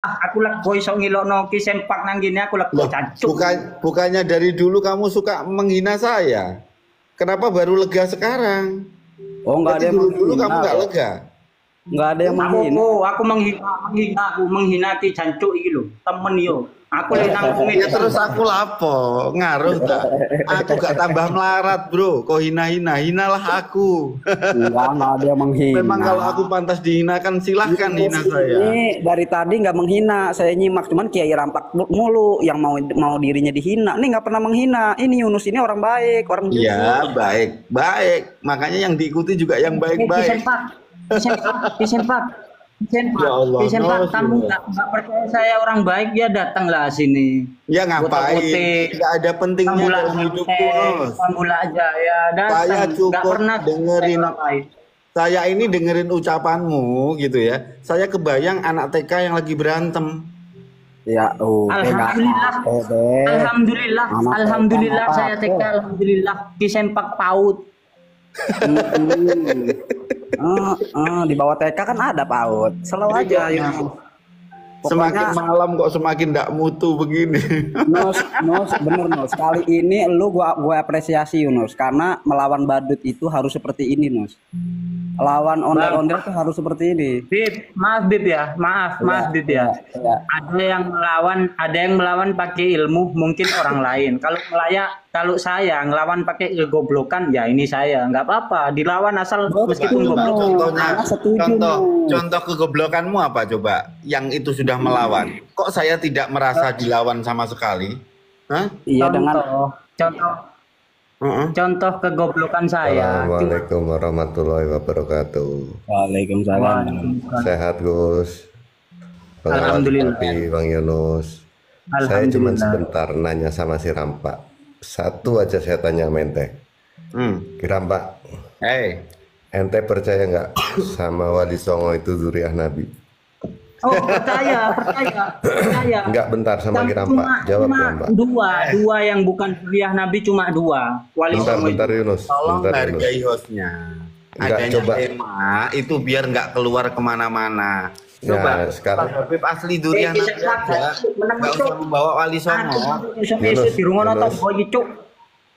Aku lego iso ngilokno ki sempak nang kene aku lego Loh, cancuk. bukannya dari dulu kamu suka menghina saya? Kenapa baru lega sekarang? Oh, nggak ada Berarti yang dulu-dulu kamu menghina. nggak lega. Nggak ada yang Aku menghina. aku menghina ki jancuk iki lho, temen yo. Aku lek nang Ya komedi terus aku lapo, ngaruh tak? Aku gak tambah melarat bro, kok hina-hina, hinalah aku. Nggak ada yang menghina. Memang kalau aku pantas dihinakan silahkan hina Yunus saya. ini dari tadi nggak menghina, saya nyimak cuman Kiai Rampak mulu yang mau dirinya dihina. Ini nggak pernah menghina. Ini Yunus ini orang baik, orang jujur. Iya baik, baik. Makanya yang diikuti juga yang baik-baik. Kisempak. Ya Allah, Kisempak, nos, kamu nos. nggak percaya saya orang baik ya datanglah sini. Ya ngapain? Foto-foto, Gak ada pentingnya pambula dalam hidupku, Nos. pambula aja ya datang. Saya Nggak cukup pernah dengerin, orang baik. saya ini dengerin ucapanmu gitu ya. Saya kebayang anak TK yang lagi berantem. Ya, Alhamdulillah, alhamdulillah, Anak alhamdulillah TK saya TK, alhamdulillah Kisempak PAUD. Di bawah TK kan ada PAUD. Selalu aja Yunus. Semakin Pokoknya malam kok semakin tidak mutu begini. Nos, bener Nos. Kali ini lu gua apresiasi Yunus karena melawan badut itu harus seperti ini Nos. Lawan ondel-ondel tuh harus seperti ini. Bib, maaf Bib ya, maaf Bib ya. Ya. Ada yang melawan pakai ilmu, mungkin orang lain. Kalau saya ngelawan pakai goblokan, ya ini saya, nggak apa-apa. Dilawan asal meskipun Coba goblok. contohnya, Setuju, contoh kegoblokanmu apa coba? Yang itu sudah melawan. Kok saya tidak merasa dilawan sama sekali? Hah? Iya dengan Contoh kegoblokan saya. Assalamualaikum warahmatullahi wabarakatuh. Waalaikumsalam. Sehat Gus. Alhamdulillah. Tapi Bang Yunus. Saya cuma Alhamdulillah. sebentar nanya sama si Rampak. Satu aja saya tanya sama ente. Ki Rampak, ente percaya nggak sama Wali Songo itu zuriat Nabi? Oh percaya. Enggak, bentar sama Ki Rampak. Jawab Cuma Rampak. dua yang bukan kuliah Nabi cuma dua. Wali Songo Bentar itu. Yunus. Tolong Bentar Yunus. hargai hostnya. Enggak, Adanya coba. tema itu biar nggak keluar kemana-mana. Ya, Coba sekarang Habib asli durian aja, nggak usah membawa Wali Songo.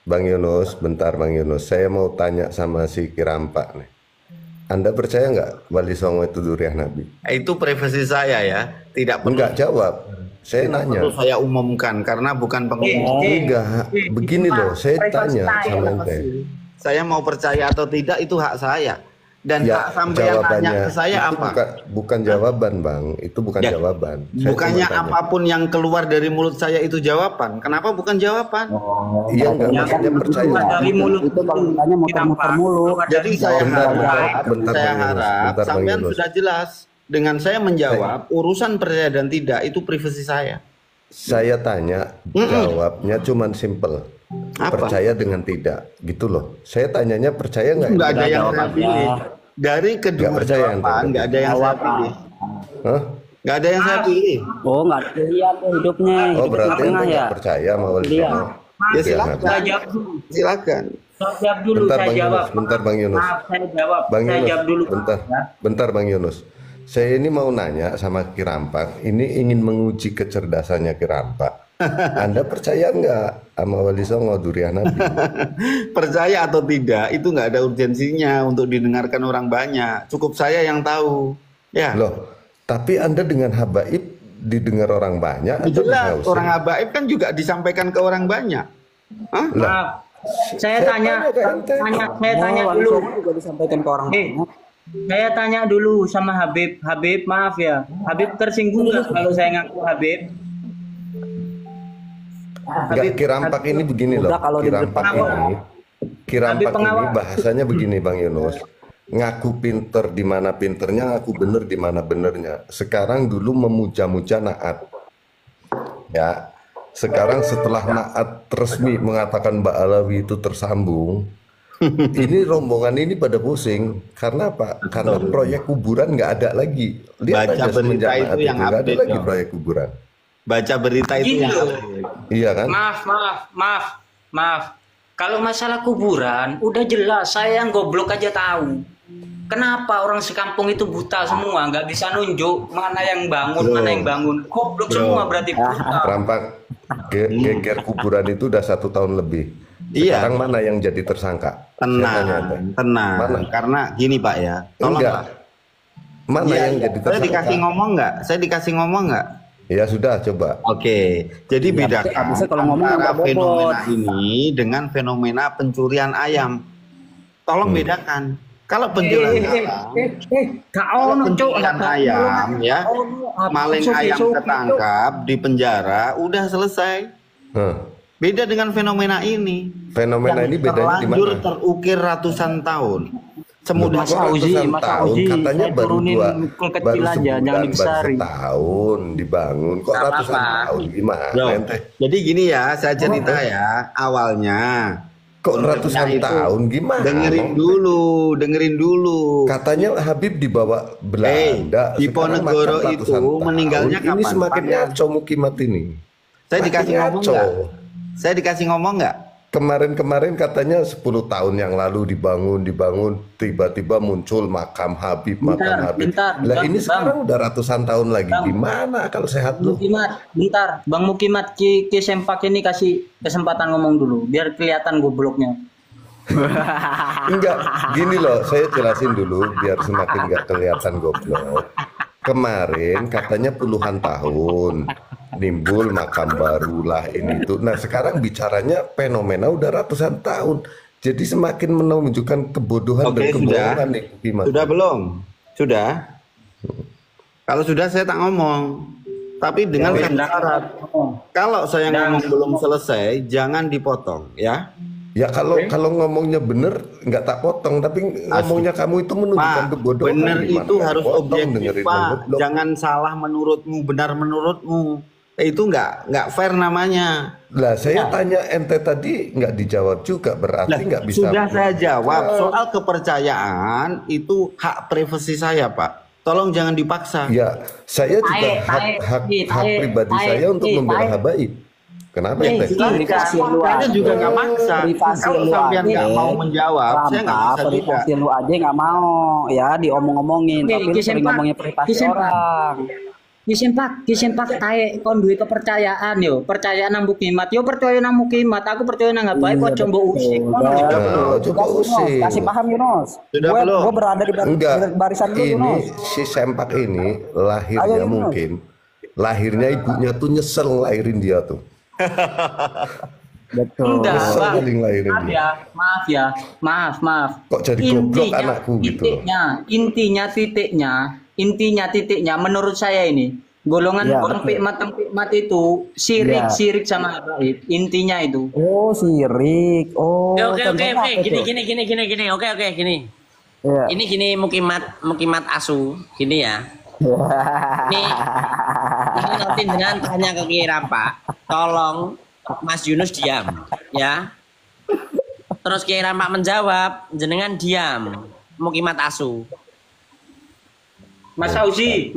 Bang Yunus, bentar Bang Yunus. Saya mau tanya sama si Ki Rampak nih. Anda percaya nggak Wali Songo itu zuriat Nabi? Itu privasi saya ya, tidak perlu. Enggak jawab. Saya nanya. Perlu saya umumkan karena bukan pengumum. Enggak, begini loh, saya tanya sama ente. Saya mau percaya atau tidak itu hak saya. Dan Ya, hak sampai yang nanya ke saya itu apa? bukan jawaban Bang, itu bukan Ya, jawaban. Saya Bukannya cuma tanya. apapun yang keluar dari mulut saya itu jawaban. Kenapa bukan jawaban? Iya enggak, maksudnya percaya. Dari mulut itu kalau tanya muter-muter mulu. Jadi saya Bentar, harap, bentar, saya Bang Yunus. harap Bentar, Bang sampean Yunus. sudah jelas. Dengan saya menjawab urusan percaya dan tidak itu privasi saya. Saya tanya, jawabnya cuman simple. Apa? Percaya dengan tidak, gitu loh. Saya tanyanya percaya nggak? Nggak ada yang saya pilih. Dari kedua Nggak percaya ente, jawaban nggak ada yang saya pilih. Hah? Nggak ada yang saya pilih. Oh, nggak lihat hidupnya. Oh Hidup berarti ente tengah ya. nggak percaya sama Wali Iya. Songo? Ya Zuriat silakan. Nabi. Saya jawab dulu. Silakan. Saya jawab dulu. Bentar Saya Bang jawab. Yunus, bentar Bang Yunus. Maaf, saya jawab. Bang Saya Yunus, jawab dulu. bentar, Ya. bentar Bang Yunus. Saya ini mau nanya sama Ki Rampak, ini ingin menguji kecerdasannya Ki Rampak. Anda percaya nggak sama Wali Songo zuriat Nabi? Percaya atau tidak itu nggak ada urgensinya untuk didengarkan orang banyak. Cukup saya yang tahu. Ya. Loh, tapi Anda dengan habaib didengar orang banyak atau Jelas dihalusin? orang habaib kan juga disampaikan ke orang banyak. Hah? Lah, Maaf. Saya tanya Wali dulu. Songo juga disampaikan ke orang banyak. Saya tanya dulu sama Habib. Habib, maaf ya. Habib tersinggung nggak kalau saya ngaku Habib? nggak, Ki Rampak ini begini loh. Udah, kalau Ki di Rampak depan ini, Ki Rampak ini pengawal. bahasanya begini Bang Yunus. Ngaku pinter di mana pinternya, ngaku bener di mana benernya. Sekarang dulu memuja-muja Naat. Ya. Sekarang setelah Naat resmi mengatakan Mbak Alawi itu tersambung, ini rombongan ini pada pusing. Karena apa? Karena proyek kuburan nggak ada lagi. Lihat Baca aja berita semenjak itu Naat yang nggak ada update, lagi dong. proyek kuburan. Baca berita itu Gitu. yang Iya kan? Maaf. Kalau masalah kuburan, udah jelas. Saya yang goblok aja tahu. Kenapa orang sekampung itu buta semua, nggak bisa nunjuk mana yang bangun, mana yang bangun. Goblok semua berarti buta. Rampak geger kuburan itu udah 1 tahun lebih. Iya. Sekarang mana yang jadi tersangka? Tenang. Mana? Karena gini Pak ya. Tolong Enggak. Pak. Mana Iya, yang iya. jadi Saya tersangka? dikasih ngomong nggak? Ya sudah, coba. Oke, jadi bedakan bisa kalau ngomong antara nggak bobot. fenomena ini dengan fenomena pencurian ayam. Tolong bedakan. Kalau pencurian ayam, ya, maling ayam ketangkap di penjara, udah selesai. Beda dengan fenomena ini. Fenomena ini bedanya di Terlanjur mana? terukir ratusan tahun. Semudah Mas Auzi, Ratusan Mas tahun, Auzi, katanya saya baru turunin kecil baru aja, jangan sebulan, baru dibesarin. setahun dibangun. Kok Nggak ratusan apa-apa. tahun gimana? Loh, Ente? jadi gini ya, saya cerita ya, awalnya. Kok ratusan itu, tahun gimana? Dengerin dulu. Katanya Habib dibawa Belanda. Diponegoro sekarang makan itu ratusan tahun. meninggalnya Ini kapan? semakin ngaco Mukimat ini. Saya dikasih Makin ngomong ngaco. nggak? Saya dikasih ngomong nggak? Kemarin katanya 10 tahun yang lalu dibangun, tiba-tiba muncul makam Habib. Bentar, Lah Bang, ini Bang. sekarang udah ratusan tahun lagi. Bang. Gimana kalau sehat lu? Mukimat, bentar, Bang Mukimat, Ki Sempak ini kasih kesempatan ngomong dulu, biar kelihatan gobloknya. Enggak, gini loh, saya jelasin dulu biar semakin nggak kelihatan goblok. Kemarin katanya puluhan tahun nimbul makam baru lah ini itu. Nah sekarang bicaranya fenomena udah ratusan tahun. Jadi semakin menunjukkan kebodohan Oke, dan sudah. kebohongan nih Kimat. Sudah belum? Sudah. Kalau sudah saya tak ngomong. Tapi dengan syarat. Kalau saya ngomong belum selesai, jangan dipotong, ya. Ya kalau ngomongnya bener nggak tak potong, tapi ngomongnya kamu itu menunjukkan Pak, kebodohan. bener Gimana itu nggak harus potong, objektif, dengerin Pak. goblok. Jangan salah menurutmu, benar menurutmu. Itu nggak fair namanya. Lah saya tanya ente tadi nggak dijawab juga, berarti nggak bisa. Sudah saya jawab. Soal kepercayaan itu hak privasi saya, Pak. Tolong jangan dipaksa. Ya, saya juga hak pribadi saya untuk membela Habaib. Kenapa ente? Privasi lu Saya aja. juga nggak maksa. Privasi Kalau lu sampean aja. nggak mau menjawab, saya nggak Rampa, maksa juga. privasi lu aja nggak mau ya diomong-omongin, Oke, tapi lu sering ngomongin privasi Kisempak. orang. Kisempak tae kon duwe kepercayaan yo, percaya nang Mukimat, yo percaya nang Mukimat, aku percaya nang Habaib kok coba usik. Coba usik. Kasih paham Yunus. Sudah Gue belum? berada di Enggak, barisan lu ini Yunus. si Sempak ini lahirnya Ayo, Yunus. mungkin lahirnya ibunya tuh nyesel ngelahirin dia tuh. Betul. Enggak, Nyesel Bang. kali ngelahirin Maaf dia. ya, maaf. Kok jadi goblok anakku gitu loh. Intinya titiknya menurut saya ini golongan Ya, orang betul. pikmat itu sirik Ya. sama Habaib. Intinya itu. Oh, sirik. Oh, Oke, contohnya apa gini, tuh? gini. Oke, gini. Iya. Ini gini mukimat asu, gini ya. Ini nanti dengan tanya ke Kiai Rampa, tolong Mas Yunus diam, ya. Terus Kiai Rampa menjawab, jenengan diam, mukimat asu. Mas Auzi,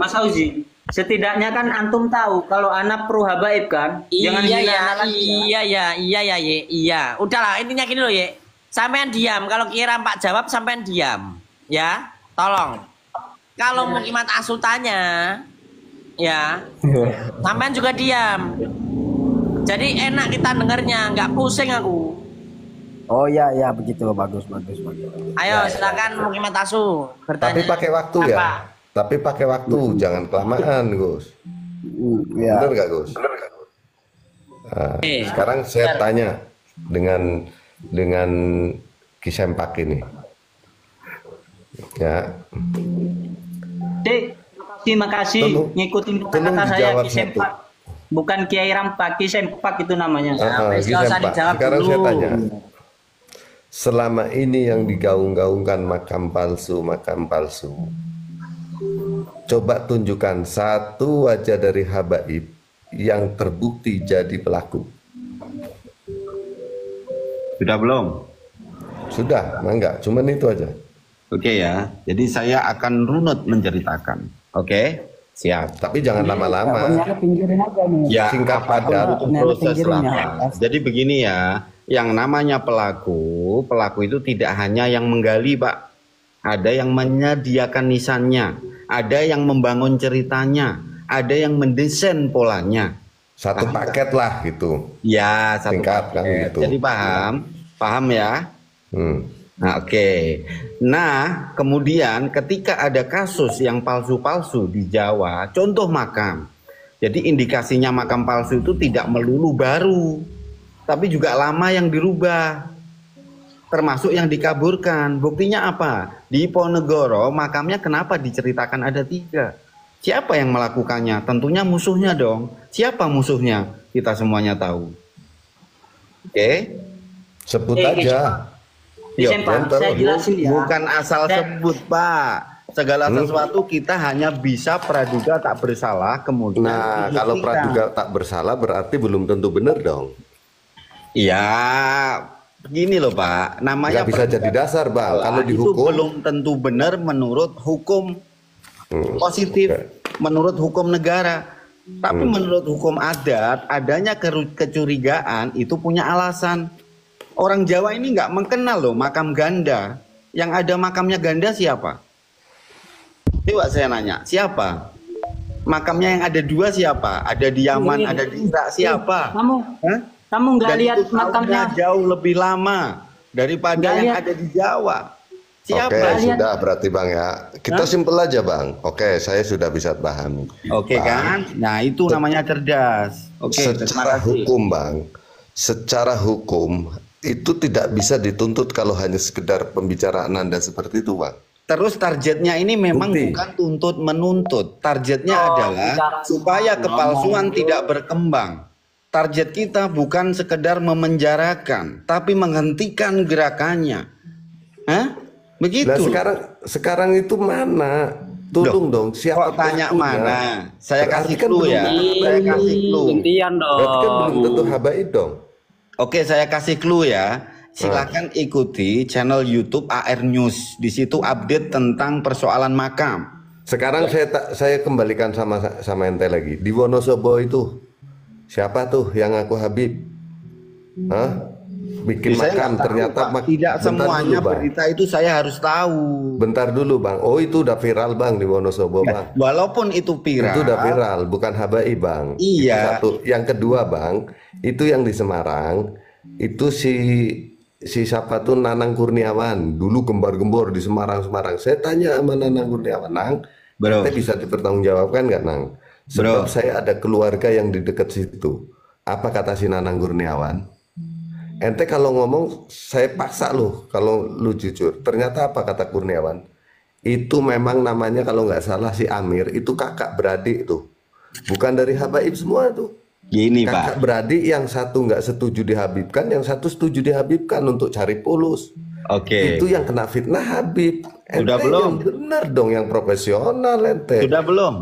setidaknya kan antum tahu kalau anak pro Habaib kan. Jangan hina anak lagi ya. Iya. Udahlah, intinya gini loh, Ye. Sampean diam, kalau Kiai Rampa jawab sampean diam, ya. Tolong. Kalau mukimat asu tanya, ya, sampean juga diam. Jadi enak kita dengarnya, nggak pusing aku. Oh ya begitu, bagus. Ayo silakan mukimat asu Tapi bertanya. pakai waktu ya. Apa? Tapi pakai waktu, jangan kelamaan, Gus. Ya. Bener gak, Gus? Nah, Oke. sekarang saya tanya dengan Kisempak ini. Ya, Makasih ngikutin kata-kata saya dijawab Kisempak. Bukan Kiai Rampa, Kisempak itu namanya. Wes, nggak usah Kisempak. dijawab Sekarang dulu. saya tanya. Selama ini yang digaung-gaungkan makam palsu. Coba tunjukkan satu wajah dari Habaib yang terbukti jadi pelaku. Sudah belum? Sudah, enggak, cuman itu aja. Oke ya. Jadi saya akan runut menceritakan. Oke? Siap. Tapi jangan lama-lama. Punya pinggirin aja nih. Ya, Singkat apapun padat. butuh Nenek proses pinggirin ya. lama. Jadi begini ya, yang namanya pelaku itu tidak hanya yang menggali, Pak. ada yang menyediakan nisannya, ada yang membangun ceritanya, ada yang mendesain polanya. Satu paket lah gitu. Ya, satu Singkat kan paket. gitu. Jadi paham ya? Nah, oke. Nah, kemudian ketika ada kasus yang palsu-palsu di Jawa, contoh makam. Jadi indikasinya makam palsu itu tidak melulu baru, tapi juga lama yang dirubah, termasuk yang dikaburkan. Buktinya apa? Di Ponegoro makamnya kenapa diceritakan ada 3? Siapa yang melakukannya? Tentunya musuhnya dong. Siapa musuhnya? Kita semuanya tahu. Oke? Sebut aja. Izin Pak, saya jelasin ya. Bukan asal sebut, Pak. Segala sesuatu kita hanya bisa praduga tak bersalah, kemudian Nah, kalau praduga tak bersalah berarti belum tentu benar dong. Iya, begini loh Pak, namanya Nggak bisa jadi dasar Bang. Kalau itu dihukum belum tentu benar menurut hukum positif, menurut hukum negara. Tapi menurut hukum adat, adanya kecurigaan itu punya alasan. Orang Jawa ini nggak mengenal loh makam ganda. Yang ada makamnya ganda siapa? Coba saya nanya, siapa? Makamnya yang ada 2 siapa? Ada di Yaman, ada di Irak, siapa? Kamu nggak Dan lihat itu makamnya? tahunnya jauh lebih lama daripada Nggak yang lihat. ada di Jawa. Siapa? Oke, sudah berarti Bang ya. Kita simpel aja Bang. Oke, saya sudah bisa pahami. Oke kan? Nah itu namanya cerdas. Oke, terima Secara kasih. hukum Bang, secara hukum itu tidak bisa dituntut kalau hanya sekedar pembicaraan Anda seperti itu Bang. Terus targetnya ini memang Bukti. bukan tuntut menuntut. Targetnya adalah supaya kepalsuan tidak berkembang. Target kita bukan sekedar memenjarakan, tapi menghentikan gerakannya. Hah? Begitu. Nah sekarang itu mana? Tolong dong. Siapa Kok tanya pelakunya? mana? Saya Berarti kasih kan clue ya. belum- Saya kasih clue. Gantian Berarti kan belum tentu dong. habaib dong. Oke, saya kasih clue ya. Silakan ikuti channel YouTube AR News. Di situ update tentang persoalan makam. Sekarang saya kembalikan sama ente lagi. Di Wonosobo itu siapa tuh yang ngaku Habib? Hah? Bikin Saya makam nggak tahu, ternyata Pak. Tidak bentar semuanya dulu, Bang. berita itu saya harus tahu. Bentar dulu Bang. Oh itu udah viral Bang di Wonosobo Bang. Walaupun itu viral. Itu udah viral, bukan habaib Bang. Iya. Itu satu. Yang kedua Bang, itu yang di Semarang, itu si siapa tuh Nanang Kurniawan. Dulu gembar-gembor di Semarang. Saya tanya sama Nanang Kurniawan, Nang, Bro. ente bisa dipertanggungjawabkan nggak Nang? Sebab saya ada keluarga yang di dekat situ. Apa kata si Nanang Kurniawan? Ente kalau ngomong saya paksa loh kalau lu jujur. Ternyata apa kata Kurniawan? Itu memang namanya kalau nggak salah si Amir itu kakak beradik tuh. Bukan dari habaib semua tuh. Gini Kakak Pak. beradik yang satu nggak setuju dihabibkan, yang satu setuju dihabibkan untuk cari pulus. Oke. Itu yang kena fitnah Habib. Udah belum? Yang benar dong, yang profesional ente. Sudah belum?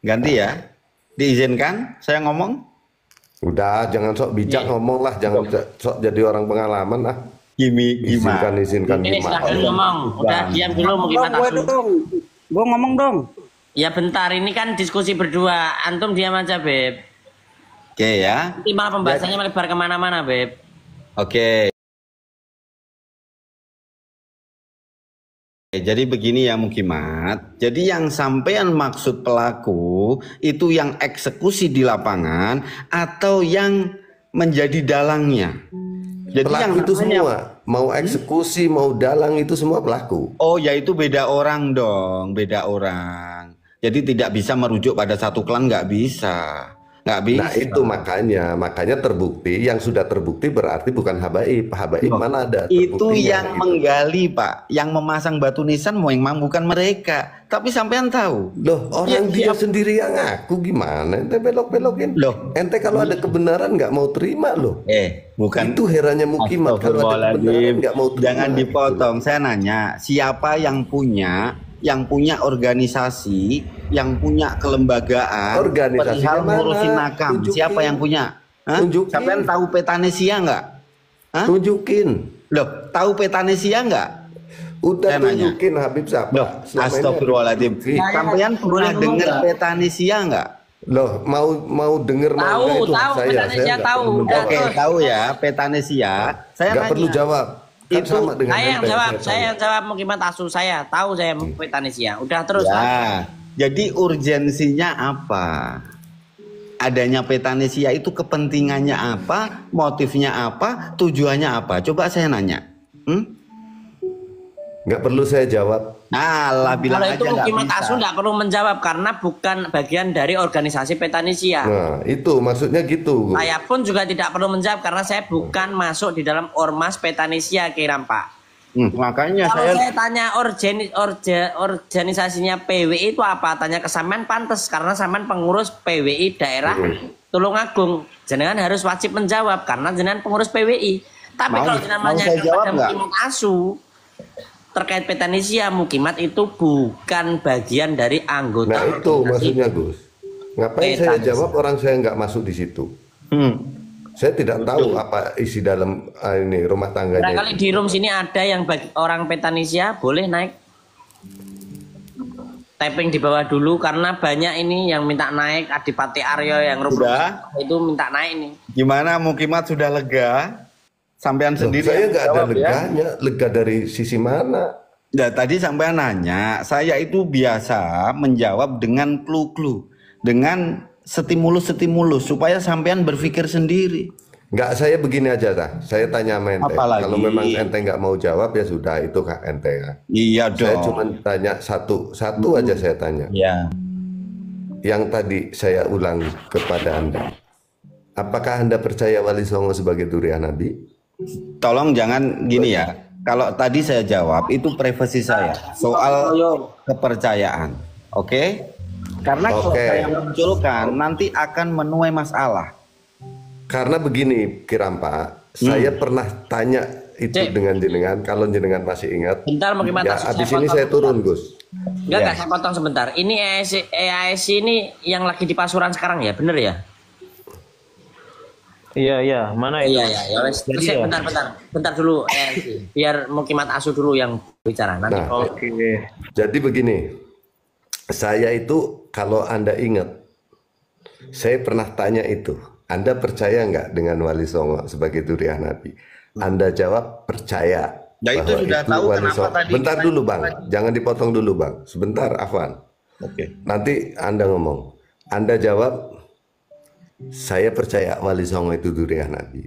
Ganti ya. Diizinkan saya ngomong? Udah, jangan sok bijak ngomong lah, jangan sok jadi orang pengalaman lah. Gimana? Izinkan Ini gimana? silahkan ngomong. Udah diam dulu mungkin Gue dong. Gue ngomong dong. Ya bentar, ini kan diskusi berdua. Antum diam aja Beb. Oke ya. Nanti malah pembahasannya melebar kemana-mana Beb. Oke. Jadi begini ya Mukimat. Jadi yang sampean maksud pelaku itu yang eksekusi di lapangan atau yang menjadi dalangnya. Jadi Pelaku yang itu namanya- semua, mau eksekusi, mau dalang itu semua pelaku. Oh ya itu beda orang dong, beda orang. Jadi tidak bisa merujuk pada satu klan, nggak bisa. Nggak bisa. Nah itu makanya terbukti, yang sudah terbukti berarti bukan habaib. Habaib mana ada Itu terbuktinya, yang gitu. menggali Pak, yang memasang batu nisan mau yang bukan mereka. Tapi sampean tahu. Loh orang dia sendiri yang ngaku gimana? Ente belok-belokin. Loh. Ente kalau ada kebenaran nggak mau terima loh. Bukan. Itu herannya Mukimat kalau ada kebenaran nggak mau terima. Jangan dipotong. Saya nanya, siapa yang punya organisasi, yang punya kelembagaan, Organisasi perihal yang mana? ngurusin makam? Tunjukin. Siapa yang punya? Hah? Tunjukin. Sampean tahu Petanesia nggak? Hah? Tunjukin. Loh, tahu Petanesia nggak? Udah Saya nanya. tunjukin Habib siapa? Loh, Selama ini astagfirullahaladzim. tunjukin. Sampean pernah ngomong dengar nggak? Petanesia nggak? Loh mau denger mau Tahu, nggak itu hak tahu, saya. Petanesia Saya nggak tahu. perlu Udah, menjawab. Oke, tahu ya Petanesia. Saya Nggak nanya. perlu jawab. Kan Itu sama dengan Saya yang ente, jawab, tanya. saya yang jawab Mukimat Asu, saya tahu saya Petanesia. Udah terus. ya. Jadi urgensinya apa? Adanya Petanesia itu kepentingannya apa? Motifnya apa? Tujuannya apa? Coba saya nanya. Nggak perlu saya jawab. Alah, bilang Kalau aja itu nggak Mukimat bisa. Asu nggak perlu menjawab karena bukan bagian dari organisasi Petanesia. Nah, itu maksudnya gitu. Saya pun juga tidak perlu menjawab karena saya bukan masuk di dalam ormas Petanesia, Kiram Pak. Makanya Kalau saya saya tanya organisasinya PWI itu apa? Tanya ke sampean pantes karena sampean pengurus PWI daerah Tulungagung. Jenengan harus wajib menjawab karena jenengan pengurus PWI. Tapi kalau jenengan mau nanya saya jawab kepada nggak? Mukimat Asu terkait Petanesia, Mukimat itu bukan bagian dari anggota. Nah itu maksudnya Gus. Ngapain saya jawab orang saya nggak masuk di situ? Saya tidak tahu apa isi dalam ini rumah tangganya. Barangkali di room sini ada yang bagi orang Petanesia, boleh naik. Tapping di bawah dulu karena banyak ini yang minta naik. Adipati Aryo yang Sudah? itu minta naik nih. gimana Mukimat sudah lega? Sampean Loh, sendiri saya yang nggak ada jawab, ya? leganya. Lega dari sisi mana? Ya, tadi sampean nanya, saya itu biasa menjawab dengan clue-clue, dengan stimulus-stimulus supaya sampean berpikir sendiri. Nggak, saya begini aja dah. Saya tanya sama ente. Apalagi? Kalau memang ente nggak mau jawab ya sudah itu kak ente ya. Iya Saya dong. cuma tanya satu aja saya tanya. Ya. Yang tadi saya ulang kepada anda. Apakah anda percaya Wali Songo sebagai durian Nabi? Tolong jangan gini ya. Kalau tadi saya jawab itu privasi saya soal kepercayaan. Oke? Karena kalau Oke. saya munculkan nanti akan menuai masalah. Karena begini Kiram Pak, saya pernah tanya itu Cik. dengan jenengan. Kalau jenengan masih ingat, Bentar Mukimat ya Asu, abis saya ini potong. saya turun Gus. Enggak, saya potong sebentar. Ini EASI ini yang lagi di Pasuruan sekarang ya, bener ya? Iya, mana itu? Iya. Wes. Jadi Terus ya? bentar dulu EASI. Biar Mukimat Asu dulu yang bicara nanti. Nah, Oke. jadi begini, saya itu kalau anda ingat, saya pernah tanya itu. Anda percaya nggak dengan Wali Songo sebagai durian Nabi? Anda jawab percaya. Ya, itu bahwa sudah tahu Wali kenapa Songo. tadi Bentar kita- dulu bang, jangan dipotong dulu bang. Sebentar Afwan. Oke. Nanti anda ngomong. Anda jawab, saya percaya Wali Songo itu durian Nabi.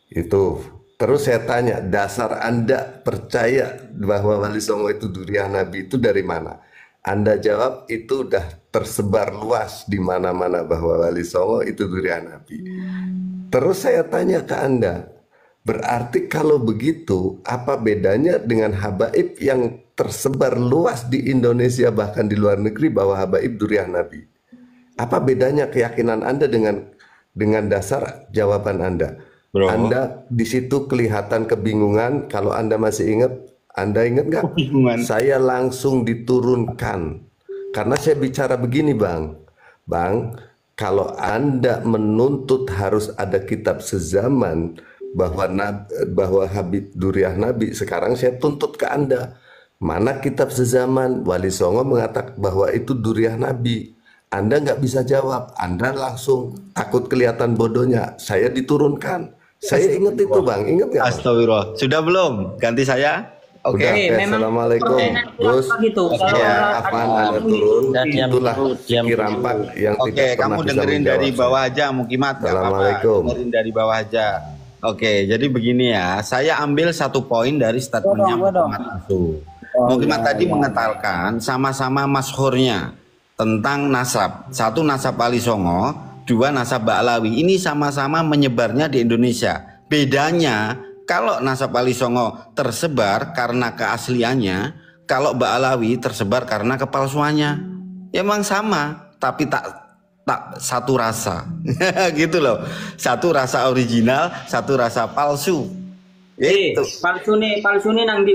Itu. Terus saya tanya, dasar anda percaya bahwa Wali Songo itu durian Nabi itu dari mana? Anda jawab itu udah tersebar luas di mana-mana bahwa Wali Songo itu durian Nabi. Terus saya tanya ke Anda, berarti kalau begitu apa bedanya dengan habaib yang tersebar luas di Indonesia bahkan di luar negeri bahwa habaib durian Nabi? Apa bedanya keyakinan Anda dengan dasar jawaban Anda? Bro. Anda di situ kelihatan kebingungan. Kalau Anda masih ingat, Anda ingat nggak? Kebingungan. Saya langsung diturunkan karena saya bicara begini, Bang. Kalau Anda menuntut harus ada kitab sezaman bahwa Habib Duriah Nabi, sekarang saya tuntut ke Anda. Mana kitab sezaman? Wali Songo mengatakan bahwa itu Duriah Nabi. Anda nggak bisa jawab. Anda langsung takut kelihatan bodohnya. Saya diturunkan. Saya ingat itu, Bang. Ingat nggak, Bang? Astagfirullah. Sudah belum? Ganti saya? Oke. Udah, memang Assalamualaikum. Gus, gitu. ya, Afan Anda turun. Udah, diam Itulah dulu, diam Kirampak yang Oke, tidak pernah kamu bisa dengerin menjawab dari saya. bawah aja Mukimat. Nggak apa-apa. Assalamualaikum. Dengerin dari bawah aja. Oke, jadi begini ya. Saya ambil satu poin dari statementnya Gua dong. Mukimat Asu. Mukimat tadi mengatakan sama-sama masyhurnya tentang nasab. Satu nasab Wali Songo, dua nasab Ba'alawi. Ini sama-sama menyebarnya di Indonesia. Bedanya kalau nasab Wali Songo tersebar karena keasliannya, kalau Ba'alawi tersebar karena kepalsuannya. Ya memang sama, tapi tak satu rasa. Gitu loh. Satu rasa original, satu rasa palsu. Itu. Palsu nih nang di